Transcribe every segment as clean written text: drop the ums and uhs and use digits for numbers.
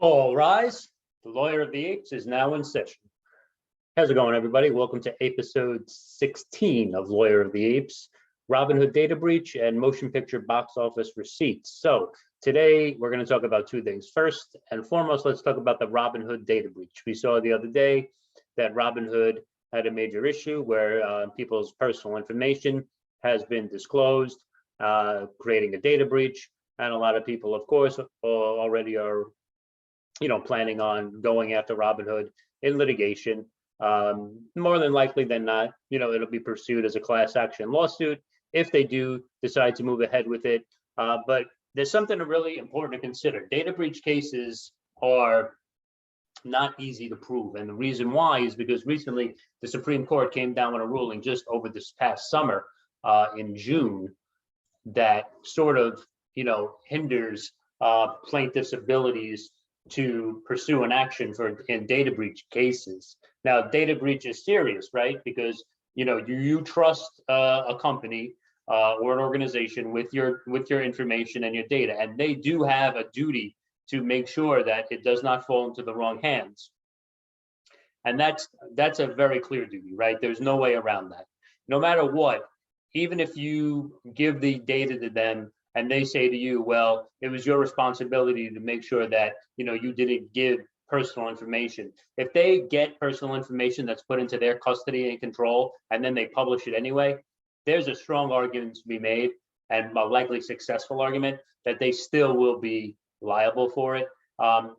All rise. The Lawyer of the Apes is now in session. How's it going, everybody? Welcome to Apeisode 16 of Lawyer of the Apes, Robinhood data breach and motion picture box office receipts. So today we're going to talk about two things. First and foremost, let's talk about the Robinhood data breach. We saw the other day that Robinhood had a major issue where people's personal information has been disclosed, creating a data breach. And a lot of people, of course, already are planning on going after Robinhood in litigation. More than likely than not, it'll be pursued as a class action lawsuit if they do decide to move ahead with it. But there's something really important to consider. Data breach cases are not easy to prove. And the reason why is because recently the Supreme Court came down with a ruling just over this past summer in June that sort of, hinders plaintiffs' abilities to pursue an action in data breach cases. Now, data breach is serious, right? Because you trust a company or an organization with your information and your data, and they do have a duty to make sure that it does not fall into the wrong hands. And that's a very clear duty, right? There's no way around that. No matter what, even if you give the data to them and they say to you, well, it was your responsibility to make sure that, you didn't give personal information. If they get personal information that's put into their custody and control, and then they publish it anyway, there's a strong argument to be made, and a likely successful argument, that they still will be liable for it.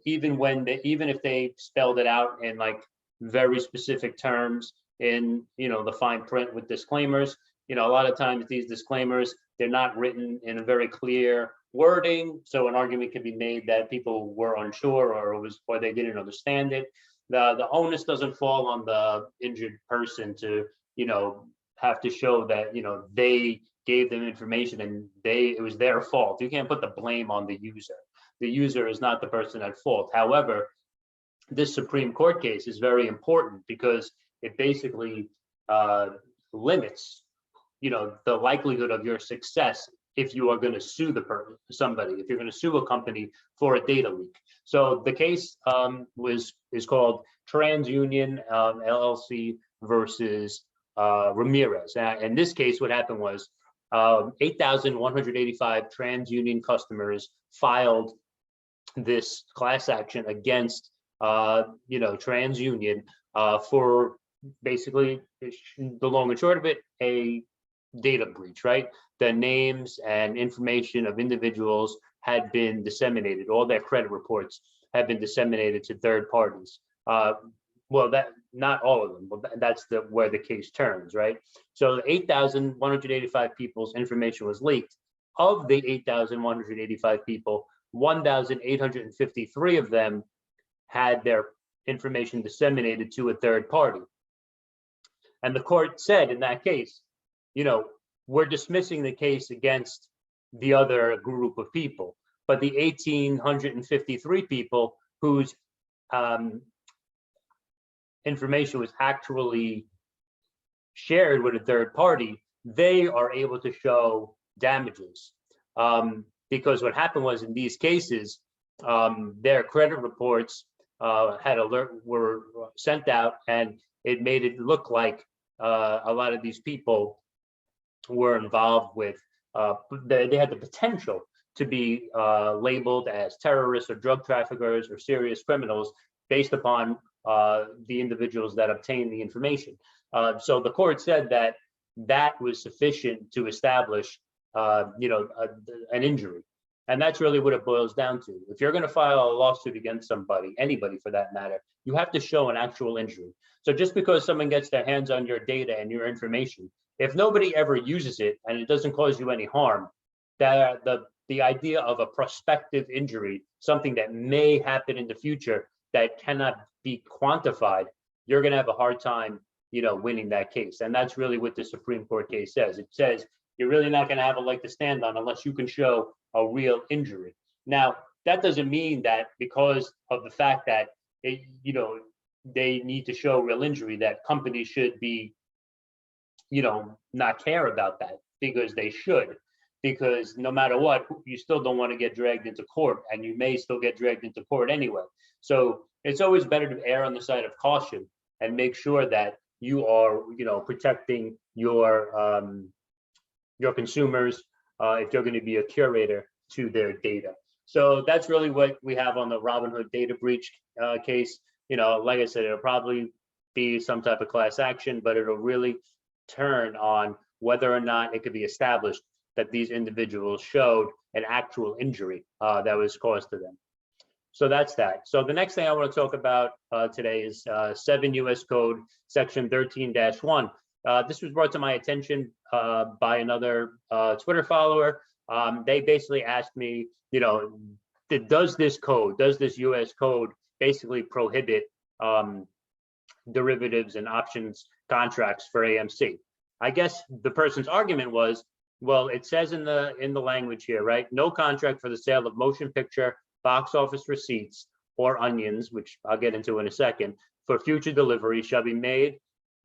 Even if they spelled it out in like very specific terms in, the fine print with disclaimers, a lot of times these disclaimers, they're not written in a very clear wording, so an argument can be made that people were unsure or they didn't understand it. The onus doesn't fall on the injured person to have to show that they gave them information and it was their fault. You can't put the blame on the user. The user is not the person at fault. However, this Supreme Court case is very important because it basically limits the likelihood of your success if you are going to sue somebody, if you're going to sue a company for a data leak. So the case is called TransUnion LLC versus Ramirez. In this case, what happened was 8,185 TransUnion customers filed this class action against TransUnion for basically, the long and short of it, a data breach, right? The names and information of individuals had been disseminated. All their credit reports had been disseminated to third parties. Well, that not all of them, but that's where the case turns, right? So 8,185 people's information was leaked. Of the 8,185 people, 1,853 of them had their information disseminated to a third party. And the court said in that case, we're dismissing the case against the other group of people, but the 1,853 people whose information was actually shared with a third party, they are able to show damages. Because what happened was in these cases, their credit reports were sent out, and it made it look like a lot of these people were involved with, they had the potential to be labeled as terrorists or drug traffickers or serious criminals based upon the individuals that obtained the information. So the court said that was sufficient to establish, an injury. And that's really what it boils down to. If you're going to file a lawsuit against somebody, anybody for that matter, you have to show an actual injury. So just because someone gets their hands on your data and your information, if nobody ever uses it and it doesn't cause you any harm, the idea of a prospective injury, something that may happen in the future that cannot be quantified, you're going to have a hard time, winning that case. And that's really what the Supreme Court case says. It says you're really not going to have a leg to stand on unless you can show a real injury. Now, that doesn't mean that because of the fact that they need to show real injury, that companies should be, not care about that, because they should. because no matter what, you still don't want to get dragged into court, and you may still get dragged into court anyway. So it's always better to err on the side of caution and make sure that you are, protecting your consumers if you're going to be a curator to their data. So that's really what we have on the Robinhood data breach case. Like I said, it'll probably be some type of class action, but it'll really turn on whether or not it could be established that these individuals showed an actual injury that was caused to them. So that's that. So the next thing I want to talk about today is 7 U.S. Code Section 13-1. This was brought to my attention by another Twitter follower. They basically asked me, does this U.S. code basically prohibit derivatives and options contracts for AMC? I guess the person's argument was, well, it says in the language here, right? No contract for the sale of motion picture, box office receipts, or onions, which I'll get into in a second, for future delivery shall be made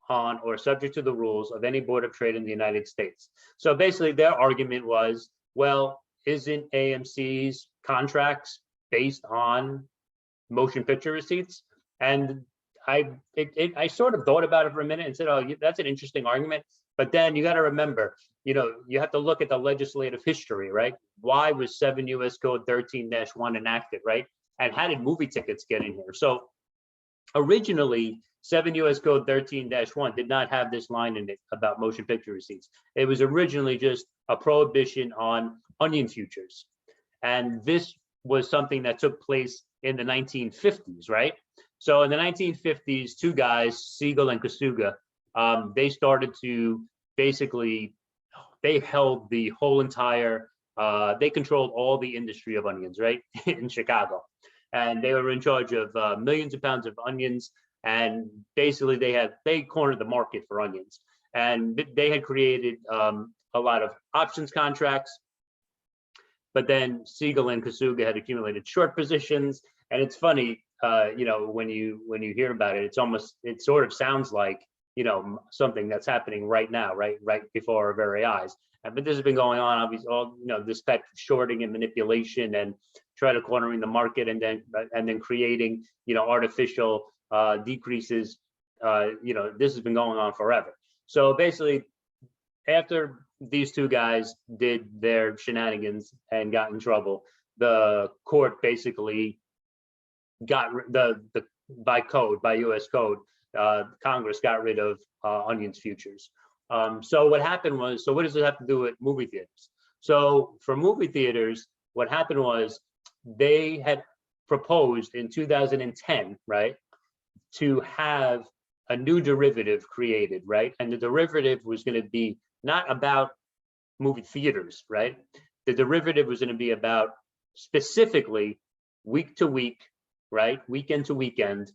on or subject to the rules of any board of trade in the United States. So basically their argument was, well, isn't AMC's contracts based on motion picture receipts? And I sort of thought about it for a minute and said, oh, that's an interesting argument. But then you got to remember, you have to look at the legislative history, right? Why was 7 U.S. Code 13-1 enacted, right? And how did movie tickets get in here? So originally, 7 U.S. Code 13-1 did not have this line in it about motion picture receipts. It was originally just a prohibition on onion futures. And this was something that took place in the 1950s, right? So in the 1950s, two guys, Siegel and Kasuga, they started to basically, they held the whole entire, they controlled all the industry of onions, right, in Chicago. And they were in charge of millions of pounds of onions. And basically they cornered the market for onions. And they had created a lot of options contracts. But then Siegel and Kasuga had accumulated short positions. And it's funny, when you hear about it, it sort of sounds like, something that's happening right now, right before our very eyes. But this has been going on, obviously, this type of shorting and manipulation and try to cornering the market and then creating, artificial decreases. This has been going on forever. So basically, after these two guys did their shenanigans and got in trouble, the court basically got by U.S. code, Congress got rid of onions futures. So what happened was, so what does it have to do with movie theaters? So for movie theaters, what happened was they had proposed in 2010, right, to have a new derivative created, right? And the derivative was going to be not about movie theaters, right? The derivative was going to be about specifically week to week, right? Weekend to weekend,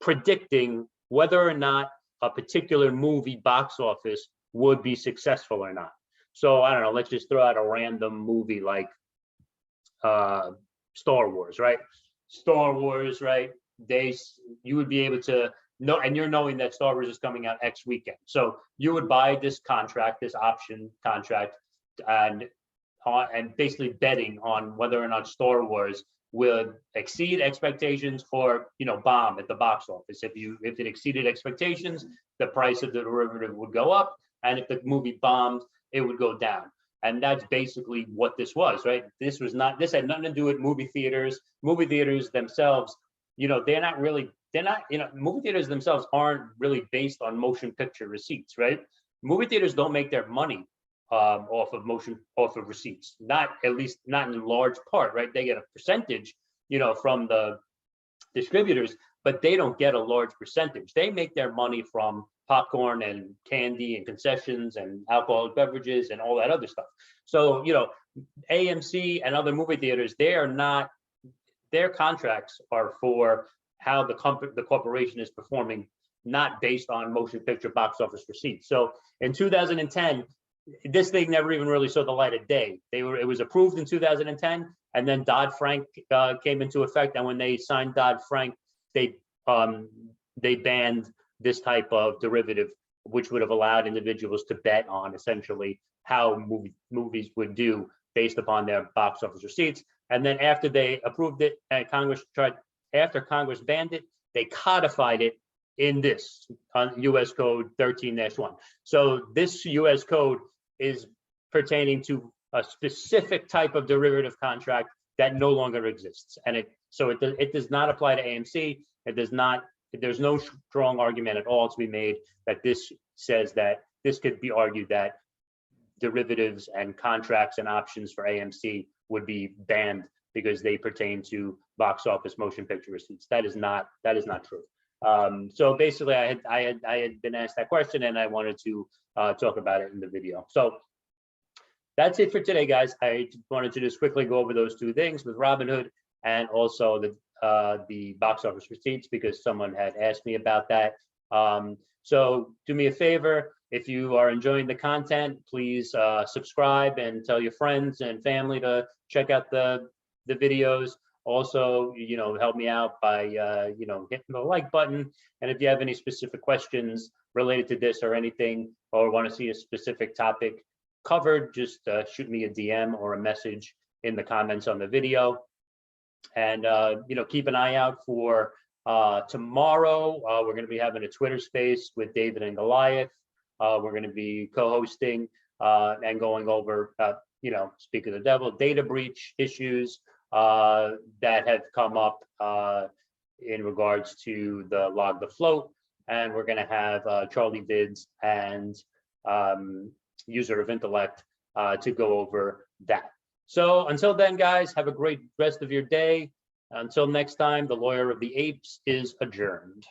predicting whether or not a particular movie box office would be successful or not. So I don't know, let's just throw out a random movie like Star Wars, right? Star Wars, right? You would be able to know, and you're knowing that Star Wars is coming out X weekend. So you would buy this contract, this option contract, and basically betting on whether or not Star Wars will exceed expectations or bomb at the box office. If it exceeded expectations, the price of the derivative would go up, and if the movie bombed, it would go down. And that's basically what this was, right? This had nothing to do with movie theaters. Movie theaters themselves, movie theaters themselves aren't really based on motion picture receipts, right? Movie theaters don't make their money off of receipts, at least not in large part, right? They get a percentage, from the distributors, but they don't get a large percentage. They make their money from popcorn and candy and concessions and alcoholic beverages and all that other stuff. So, AMC and other movie theaters, their contracts are for how the corporation is performing, not based on motion picture box office receipts. So in 2010, this thing never even really saw the light of day. It was approved in 2010, and then Dodd-Frank came into effect. And when they signed Dodd-Frank, they banned this type of derivative, which would have allowed individuals to bet on essentially how movies would do based upon their box office receipts. And then after they approved it and after Congress banned it, they codified it in this on US Code 13-1. So this US Code is pertaining to a specific type of derivative contract that no longer exists. And it does not apply to AMC. There's no strong argument at all to be made that this says that this could be argued that derivatives and contracts and options for AMC would be banned because they pertain to box office motion picture receipts. That is not true. So basically, I had been asked that question, and I wanted to talk about it in the video. So that's it for today, guys. I wanted to just quickly go over those two things with Robinhood and also the box office receipts, because someone had asked me about that. So do me a favor, if you are enjoying the content, please subscribe and tell your friends and family to check out the videos. Also, help me out by hitting the like button. And if you have any specific questions related to this or anything, or want to see a specific topic covered, just shoot me a DM or a message in the comments on the video. And keep an eye out for tomorrow. We're going to be having a Twitter space with David and Goliath. We're going to be co-hosting and going over, speak of the devil, data breach issues that have come up in regards to the log the float. And we're going to have Charlie Vids and User of Intellect to go over that. So until then, guys, have a great rest of your day. Until next time, the Lawyer of the Apes is adjourned.